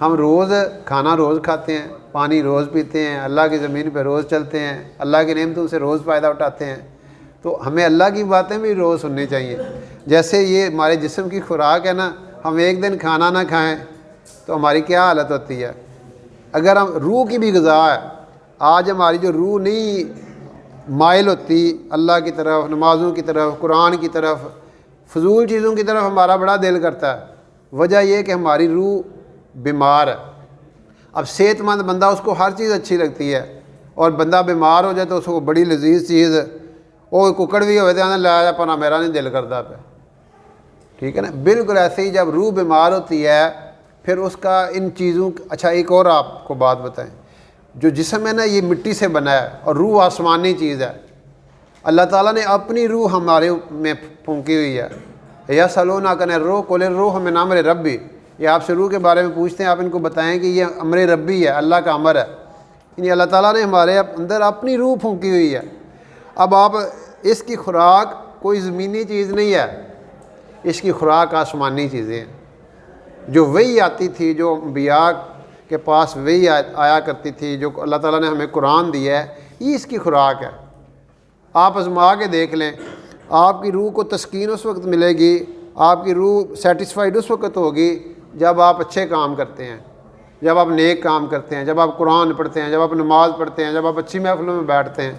ہم روز کھانا روز کھاتے ہیں، پانی روز پیتے ہیں، اللہ کی زمین پہ روز چلتے ہیں، اللہ کی نعمتوں سے روز فائدہ اٹھاتے ہیں، تو ہمیں اللہ کی باتیں بھی روز سننی چاہیے۔ جیسے یہ ہمارے جسم کی خوراک ہے نا، ہم ایک دن کھانا نہ کھائیں تو ہماری کیا حالت ہوتی ہے۔ اگر ہم روح کی بھی غذا ہے، آج ہماری جو روح نہیں مائل ہوتی اللہ کی طرف، نمازوں کی طرف، قرآن کی طرف، فضول چیزوں کی طرف ہمارا بڑا دل کرتا ہے، وجہ یہ کہ ہماری روح بیمار ہے۔ اب صحت مند بندہ اس کو ہر چیز اچھی لگتی ہے، اور بندہ بیمار ہو جائے تو اس کو بڑی لذیذ چیز وہ ککڑ بھی ہوئے تھے لایا پنا میرا نہیں دل کرتا پہ، ٹھیک ہے نا۔ بالکل ایسے ہی جب روح بیمار ہوتی ہے پھر اس کا ان چیزوں۔ اچھا ایک اور آپ کو بات بتائیں، جو جسم ہے نا یہ مٹی سے بنا ہے اور روح آسمانی چیز ہے۔ اللہ تعالیٰ نے اپنی روح ہمارے میں پھونکی ہوئی ہے۔ یا سلونا کن روح قل الروح من امر ربی، یہ آپ سے روح کے بارے میں پوچھتے ہیں، آپ ان کو بتائیں کہ یہ امر ربی ہے، اللہ کا امر ہے، یعنی اللہ تعالیٰ نے ہمارے اندر اپنی روح پھونکی ہوئی ہے۔ اب آپ اس کی خوراک کوئی زمینی چیز نہیں ہے، اس کی خوراک آسمانی چیزیں ہیں۔ جو وحی آتی تھی، جو انبیاء کے پاس وحی آیا کرتی تھی، جو اللہ تعالیٰ نے ہمیں قرآن دیا ہے، یہ اس کی خوراک ہے۔ آپ آزما کے دیکھ لیں، آپ کی روح کو تسکین اس وقت ملے گی، آپ کی روح سیٹسفائیڈ اس وقت ہوگی جب آپ اچھے کام کرتے ہیں، جب آپ نیک کام کرتے ہیں، جب آپ قرآن پڑھتے ہیں، جب آپ نماز پڑھتے ہیں، جب آپ اچھی محفلوں میں بیٹھتے ہیں۔